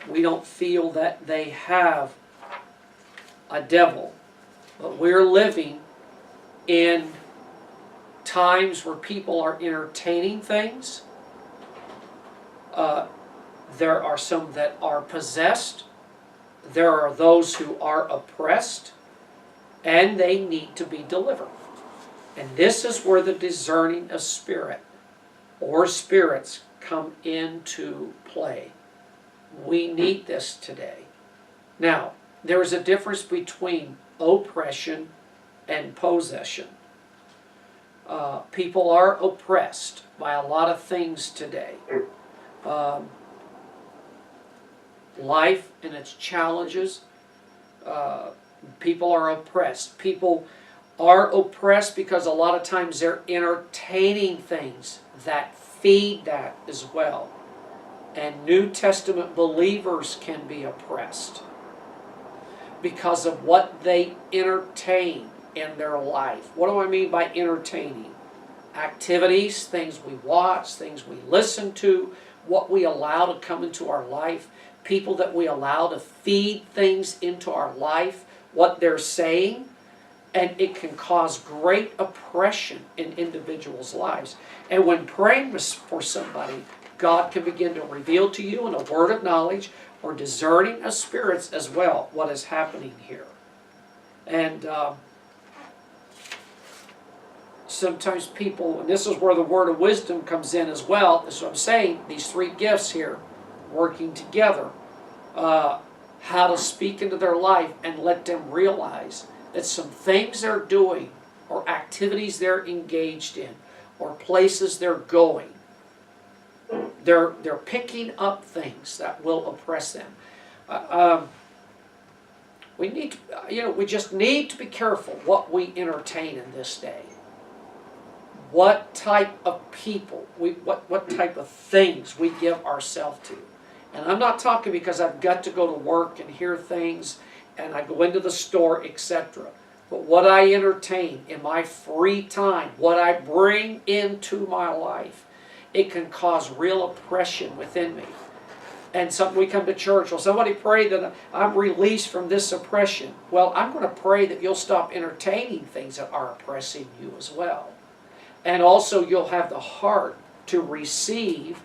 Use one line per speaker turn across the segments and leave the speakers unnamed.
we don't feel that they have a devil. But we're living in times where people are entertaining things. There are some that are possessed. There are those who are oppressed, and they need to be delivered. And this is where the discerning of spirit or spirits come into play. We need this today. Now, there is a difference between oppression and possession. People are oppressed by a lot of things today. Life and its challenges. People are oppressed. People are oppressed because a lot of times they're entertaining things that feed that as well. And New Testament believers can be oppressed because of what they entertain in their life. What do I mean by entertaining? Activities, things we watch, things we listen to, what we allow to come into our life, people that we allow to feed things into our life, what they're saying, and it can cause great oppression in individuals' lives. And when praying for somebody, God can begin to reveal to you in a word of knowledge or discerning of spirits as well what is happening here. And sometimes people, and this is where the word of wisdom comes in as well, that's what I'm saying, these three gifts here working together, how to speak into their life and let them realize that some things they're doing or activities they're engaged in or places they're going, they're picking up things that will oppress them. We need to, we just need to be careful what we entertain in this day. What type of people, what type of things we give ourselves to. And I'm not talking because I've got to go to work and hear things and I go into the store, etc. But what I entertain in my free time, what I bring into my life, it can cause real oppression within me. And we come to church, well, somebody pray that I'm released from this oppression. Well, I'm going to pray that you'll stop entertaining things that are oppressing you as well. And also you'll have the heart to receive,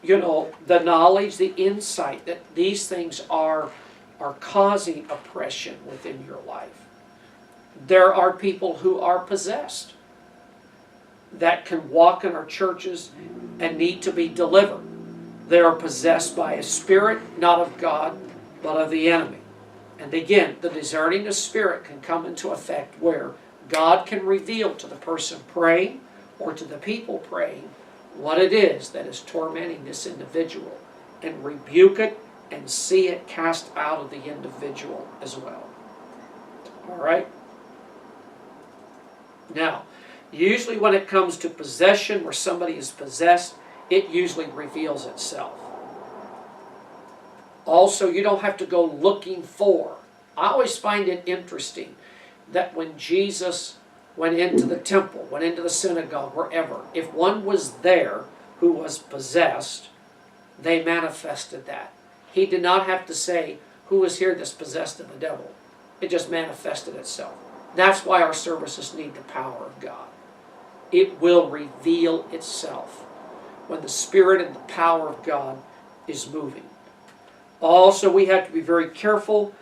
the knowledge, the insight that these things are causing oppression within your life. There are people who are possessed that can walk in our churches and need to be delivered. They are possessed by a spirit, not of God, but of the enemy. And again, the discerning of spirit can come into effect where God can reveal to the person praying or to the people praying what it is that is tormenting this individual and rebuke it and see it cast out of the individual as well. All right? Now, usually when it comes to possession, where somebody is possessed, it usually reveals itself. Also, you don't have to go looking for. I always find it interesting that when Jesus went into the temple, went into the synagogue, wherever, if one was there who was possessed, they manifested that. He did not have to say, who is here that's possessed of the devil? It just manifested itself. That's why our services need the power of God. It will reveal itself when the Spirit and the power of God is moving. Also, we have to be very careful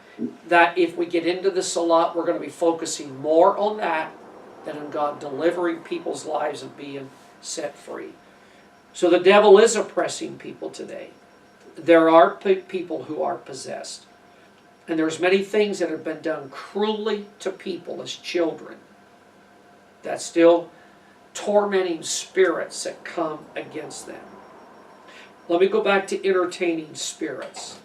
that if we get into this a lot, we're going to be focusing more on that than on God delivering people's lives and being set free. So the devil is oppressing people today. There are people who are possessed. And there's many things that have been done cruelly to people as children. That's still tormenting spirits that come against them. Let me go back to entertaining spirits.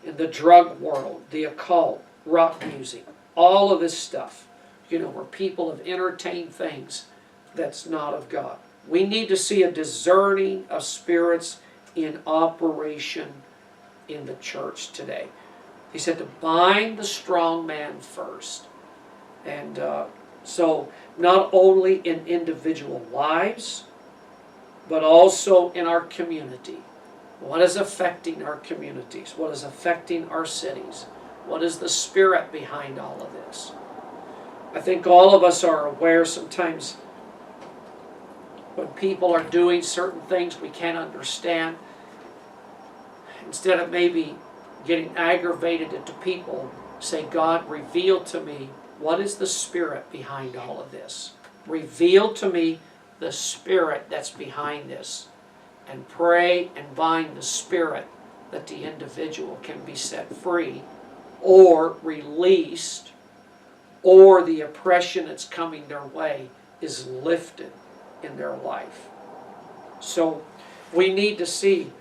In the drug world, the occult, rock music, all of this stuff, where people have entertained things that's not of God. We need to see a discerning of spirits in operation in the church today. He said to bind the strong man first. And so not only in individual lives, but also in our community. What is affecting our communities? What is affecting our cities? What is the spirit behind all of this? I think all of us are aware sometimes when people are doing certain things we can't understand. Instead of maybe getting aggravated at the people, say, God, reveal to me what is the spirit behind all of this. Reveal to me the spirit that's behind this. And pray and bind the spirit that the individual can be set free or released, or the oppression that's coming their way is lifted in their life. So we need to see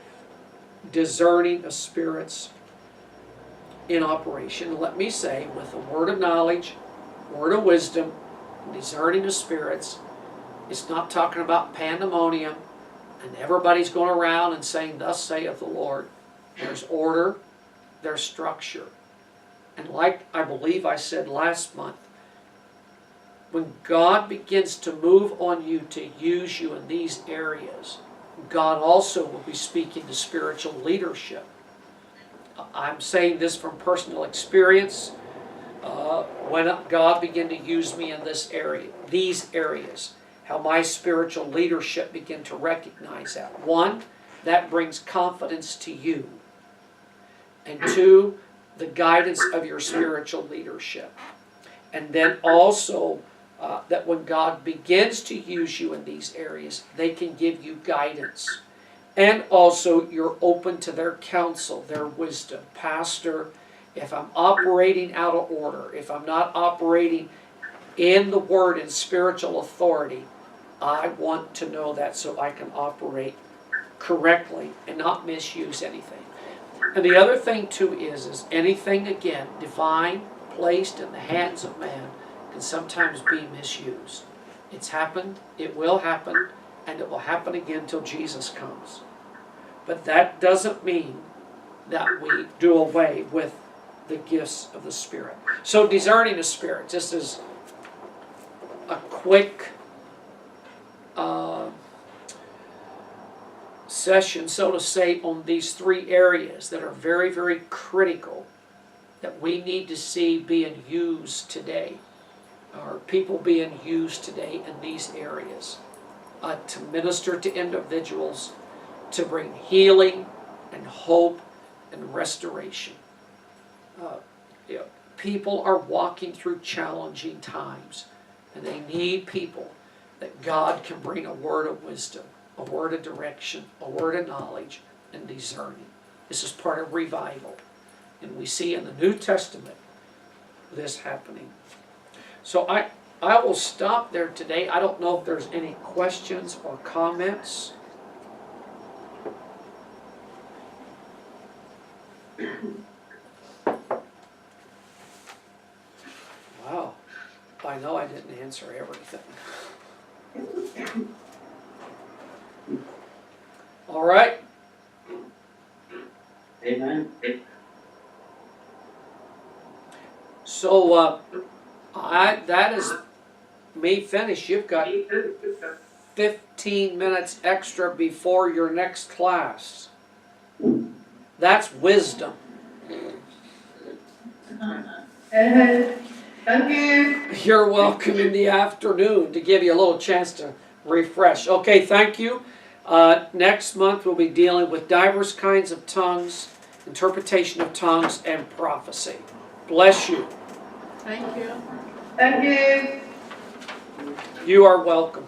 discerning of spirits in operation. Let me say, with the word of knowledge, word of wisdom, discerning of spirits, it's not talking about pandemonium and everybody's going around and saying, thus saith the Lord. There's order, there's structure. And like I believe I said last month, when God begins to move on you to use you in these areas, God also will be speaking to spiritual leadership. I'm saying this from personal experience. When God began to use me in this area, these areas, how my spiritual leadership began to recognize that. One, that brings confidence to you. And two, the guidance of your spiritual leadership. And then also, that when God begins to use you in these areas, they can give you guidance. And also, you're open to their counsel, their wisdom. Pastor, if I'm operating out of order, if I'm not operating in the Word and spiritual authority, I want to know that so I can operate correctly and not misuse anything. And the other thing too is anything, again, divine, placed in the hands of man, can sometimes be misused. It's happened, it will happen, and it will happen again till Jesus comes. But that doesn't mean that we do away with the gifts of the Spirit. So discerning the Spirit, just as a quick session, so to say, on these three areas that are very, very critical that we need to see being used today, or people being used today in these areas to minister to individuals, to bring healing and hope and restoration. People are walking through challenging times, and they need people that God can bring a word of wisdom, a word of direction, a word of knowledge, and discerning. This is part of revival. And we see in the New Testament this happening. So I will stop there today. I don't know if there's any questions or comments. Wow. I know I didn't answer everything. All right.
Amen.
So that is me finished. You've got 15 minutes extra before your next class. That's wisdom.
Thank you.
You're welcome in the afternoon to give you a little chance to refresh. Okay, thank you. Next month we'll be dealing with diverse kinds of tongues, interpretation of tongues, and prophecy. Bless you.
Thank you. Thank you.
You are welcome.